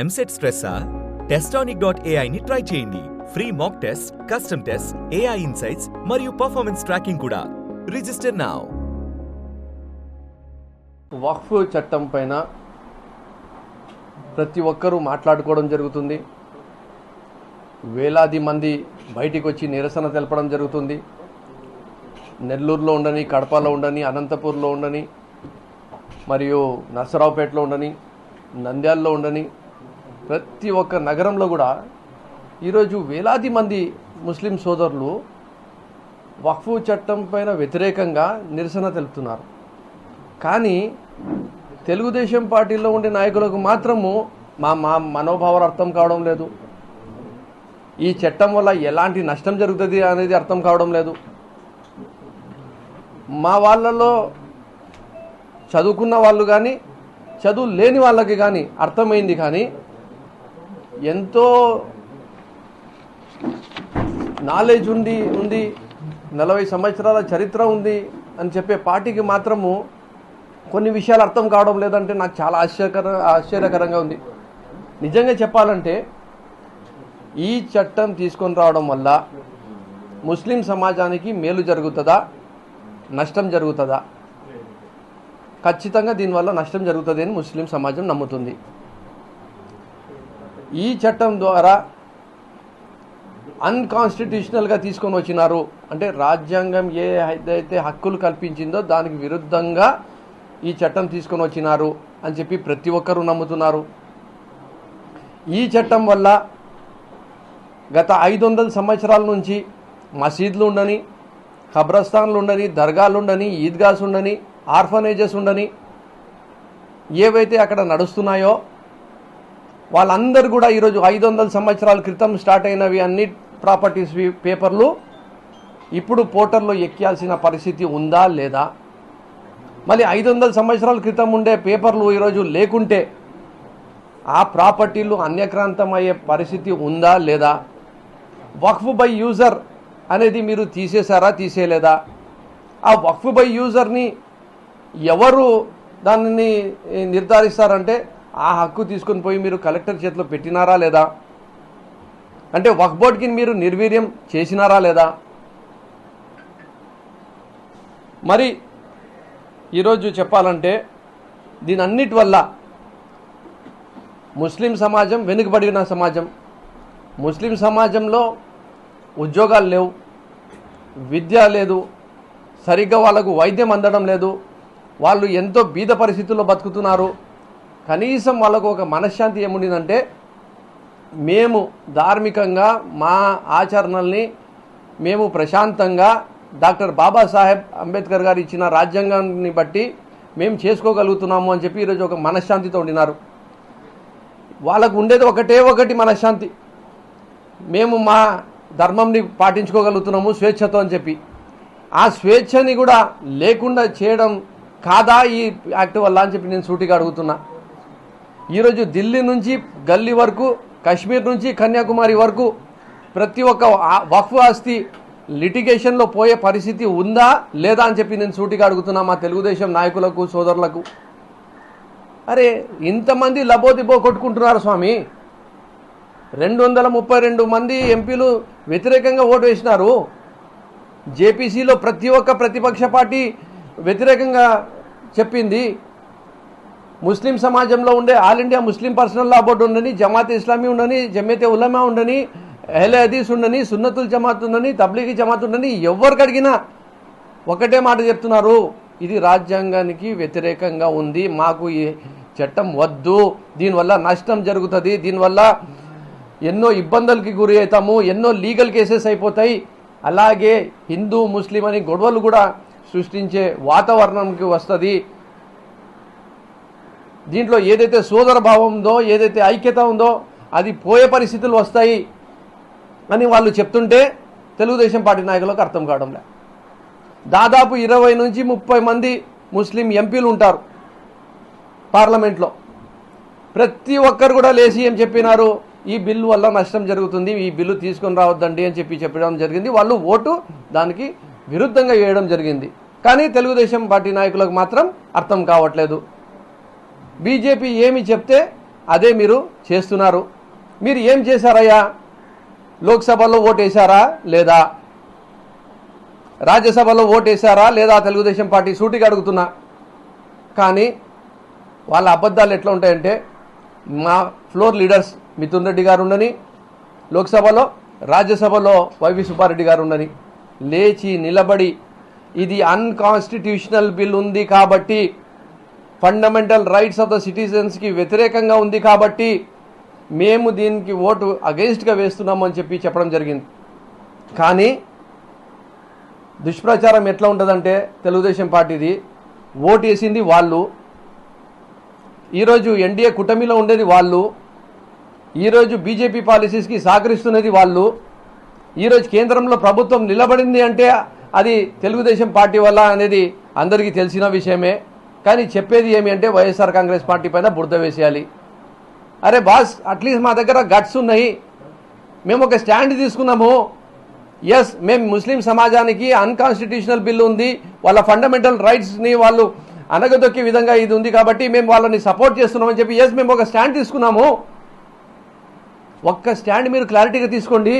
EAMCET స్ట్రెస్సా? Testonic.ai ని try చేయండి. Free mock test, custom test, AI insights మరియు పర్ఫార్మెన్స్ ట్రాకింగ్ కూడా. Register now. వక్ఫ్ చట్టం పైన ప్రతి ఒక్కరూ మాట్లాడుకోవడం జరుగుతుంది. వేలాది మంది బయటికి వచ్చి నిరసన తెలపడం జరుగుతుంది. నెల్లూరులో ఉండని, కడపలో ఉండని, అనంతపూర్లో ఉండని, మరియు నర్సరావుపేటలో ఉండని, నంద్యాలలో ఉండని, ప్రతి ఒక్క నగరంలో కూడా ఈరోజు వేలాది మంది ముస్లిం సోదరులు వక్ఫ్ చట్టం పైన వ్యతిరేకంగా నిరసన తెలుపుతున్నారు. కానీ తెలుగుదేశం పార్టీలో ఉండే నాయకులకు మాత్రము మా మనోభావాలు అర్థం కావడం లేదు. ఈ చట్టం వల్ల ఎలాంటి నష్టం జరుగుతుంది అనేది అర్థం కావడం లేదు. మా వాళ్ళలో చదువుకున్న వాళ్ళు కానీ చదువు లేని వాళ్ళకి కానీ అర్థమైంది. కానీ ఎంతో నాలెడ్జ్ ఉంది 40 సంవత్సరాల చరిత్ర ఉంది అని చెప్పే పార్టీకి మాత్రము కొన్ని విషయాలు అర్థం కావడం లేదంటే నాకు చాలా ఆశ్చర్యకరంగా ఉంది. నిజంగా చెప్పాలంటే ఈ చట్టం తీసుకొని రావడం వల్ల ముస్లిం సమాజానికి మేలు జరుగుతుందా, నష్టం జరుగుతుందా? ఖచ్చితంగా దీనివల్ల నష్టం జరుగుతుంది అని ముస్లిం సమాజం నమ్ముతుంది. ఈ చట్టం ద్వారా అన్కాన్స్టిట్యూషనల్గా తీసుకొని వచ్చినారు అంటే రాజ్యాంగం ఏదైతే హక్కులు కల్పించిందో దానికి విరుద్ధంగా ఈ చట్టం తీసుకొని వచ్చినారు అని చెప్పి ప్రతి ఒక్కరూ నమ్ముతున్నారు. ఈ చట్టం వల్ల గత 500 సంవత్సరాల నుంచి మసీదులు ఉండని, ఖబ్రస్థాన్లు ఉండని, దర్గాలు ఉండని, ఈద్గాస్ ఉండని, ఆర్ఫనేజెస్ ఉండని, ఏవైతే అక్కడ నడుస్తున్నాయో వాళ్ళందరూ కూడా ఈరోజు 500 సంవత్సరాల క్రితం స్టార్ట్ అయినవి అన్ని ప్రాపర్టీస్ పేపర్లు ఇప్పుడు పోర్టల్లో ఎక్కాల్సిన పరిస్థితి ఉందా లేదా? మళ్ళీ 500 సంవత్సరాల క్రితం ఉండే పేపర్లు ఈరోజు లేకుంటే ఆ ప్రాపర్టీలు అన్యక్రాంతమయ్యే పరిస్థితి ఉందా లేదా? వక్ఫ్ బై యూజర్ అనేది మీరు తీసేశారా, తీసేయలేదా? ఆ వక్ఫ్ బై యూజర్ని ఎవరు దానిని నిర్ధారిస్తారంటే ఆ హక్కు తీసుకుని పోయి మీరు కలెక్టర్ చేతిలో పెట్టినారా లేదా? అంటే వక్ఫ్ బోర్డ్కి మీరు నిర్వీర్యం చేసినారా లేదా? మరి ఈరోజు చెప్పాలంటే దీని అన్నిటి వల్ల ముస్లిం సమాజం వెనుకబడిన సమాజం. ముస్లిం సమాజంలో ఉద్యోగాలు లేవు, విద్య లేదు, సరిగ్గా వాళ్ళకు వైద్యం అందడం లేదు, వాళ్ళు ఎంతో బీద పరిస్థితుల్లో బతుకుతున్నారు. కనీసం వాళ్ళకు ఒక మనశ్శాంతి ఏముండిందంటే మేము ధార్మికంగా మా ఆచరణల్ని మేము ప్రశాంతంగా డాక్టర్ బాబాసాహెబ్ అంబేద్కర్ గారు ఇచ్చిన రాజ్యాంగాన్ని బట్టి మేము చేసుకోగలుగుతున్నాము అని చెప్పి ఈరోజు ఒక మనశ్శాంతితో ఉండినారు. వాళ్ళకు ఉండేది ఒకటి మనశ్శాంతి, మేము మా ధర్మంని పాటించుకోగలుగుతున్నాము స్వేచ్ఛతో అని చెప్పి. ఆ స్వేచ్ఛని కూడా లేకుండా చేయడం కాదా ఈ యాక్ట్ వల్ల అని చెప్పి నేను సూటిగా అడుగుతున్నా. ఈరోజు ఢిల్లీ నుంచి గల్లీ వరకు, కాశ్మీర్ నుంచి కన్యాకుమారి వరకు ప్రతి ఒక్క వక్ఫ్ ఆస్తి లిటిగేషన్లో పోయే పరిస్థితి ఉందా లేదా అని చెప్పి నేను సూటిగా అడుగుతున్నా మా తెలుగుదేశం నాయకులకు, సోదరులకు. అరే ఇంతమంది లబోదిబో కొట్టుకుంటున్నారు స్వామి. 232 మంది ఎంపీలు వ్యతిరేకంగా ఓటు వేసినారు. జేపీసీలో ప్రతి ఒక్క ప్రతిపక్ష పార్టీ వ్యతిరేకంగా చెప్పింది. ముస్లిం సమాజంలో ఉండే ఆల్ ఇండియా ముస్లిం పర్సనల్ లా బోర్డు ఉండని, జమాత్ ఇస్లామీ ఉండని, జమీయతే ఉలమా ఉండని, అహ్లే హదీస్ ఉండని, సున్నతుల్ జమాత్ ఉండని, తబ్లీగీ జమాత్ ఉండని, ఎవరికి అడిగినా ఒకటే మాట చెప్తున్నారు, ఇది రాజ్యాంగానికి వ్యతిరేకంగా ఉంది, మాకు ఈ చట్టం వద్దు, దీనివల్ల నష్టం జరుగుతుంది, దీనివల్ల ఎన్నో ఇబ్బందులకి గురి అవుతాము, ఎన్నో లీగల్ కేసెస్ అయిపోతాయి, అలాగే హిందూ ముస్లిం అని గొడవలు కూడా సృష్టించే వాతావరణంకి వస్తుంది, దీంట్లో ఏదైతే సోదర భావం ఉందో, ఏదైతే ఐక్యత ఉందో అది పోయే పరిస్థితులు వస్తాయి అని వాళ్ళు చెప్తుంటే తెలుగుదేశం పార్టీ నాయకులకు అర్థం కావడం లేదు. దాదాపు 20 నుంచి 30 మంది ముస్లిం ఎంపీలు ఉంటారు పార్లమెంట్లో. ప్రతి ఒక్కరు కూడా లేచి ఏం చెప్పినారు, ఈ బిల్లు వల్ల నష్టం జరుగుతుంది, ఈ బిల్లు తీసుకొని రావద్దండి అని చెప్పడం జరిగింది. వాళ్ళు ఓటు దానికి విరుద్ధంగా వేయడం జరిగింది. కానీ తెలుగుదేశం పార్టీ నాయకులకు మాత్రం అర్థం కావట్లేదు. బీజేపీ ఏమి చెప్తే అదే మీరు చేస్తున్నారు. మీరు ఏం చేశారయ్యా? లోక్సభలో ఓటేశారా లేదా? రాజ్యసభలో ఓటేశారా లేదా? తెలుగుదేశం పార్టీ సూటిగా అడుగుతున్నా. కానీ వాళ్ళ అబద్ధాలు ఎట్లా ఉంటాయంటే, మా ఫ్లోర్ లీడర్స్ మిథున్ రెడ్డి గారు ఉండని లోక్సభలో, రాజ్యసభలో వైవి సుబ్బారెడ్డి గారు ఉండని లేచి నిలబడి ఇది అన్కాన్స్టిట్యూషనల్ బిల్ ఉంది కాబట్టి, ఫండమెంటల్ రైట్స్ ఆఫ్ ద సిటిజన్స్కి వ్యతిరేకంగా ఉంది కాబట్టి మేము దీనికి ఓటు అగెయిన్స్ట్గా వేస్తున్నాము అని చెప్పడం జరిగింది. కానీ దుష్ప్రచారం ఎట్లా ఉంటుందంటే, తెలుగుదేశం పార్టీది ఓటు వేసింది వాళ్ళు, ఈరోజు ఎన్డీఏ కూటమిలో ఉండేది వాళ్ళు, ఈరోజు బీజేపీ పాలసీస్కి సహకరిస్తున్నది వాళ్ళు, ఈరోజు కేంద్రంలో ప్రభుత్వం నిలబడింది అంటే అది తెలుగుదేశం పార్టీ వల్ల అనేది అందరికీ తెలిసిన విషయమే. కానీ చెప్పేది ఏమి అంటే వైఎస్ఆర్ కాంగ్రెస్ పార్టీ పైన బురద వేసేయాలి. అరే బాస్, అట్లీస్ట్ మా దగ్గర గట్స్ ఉన్నాయి, మేము ఒక స్టాండ్ తీసుకున్నాము. ఎస్, మేము ముస్లిం సమాజానికి అన్కాన్స్టిట్యూషనల్ బిల్లు ఉంది, వాళ్ళ ఫండమెంటల్ రైట్స్ని వాళ్ళు అనగదొక్కే విధంగా ఇది ఉంది కాబట్టి మేము వాళ్ళని సపోర్ట్ చేస్తున్నామని చెప్పి ఎస్ మేము ఒక స్టాండ్ తీసుకున్నాము. ఒక్క స్టాండ్ మీరు క్లారిటీగా తీసుకోండి.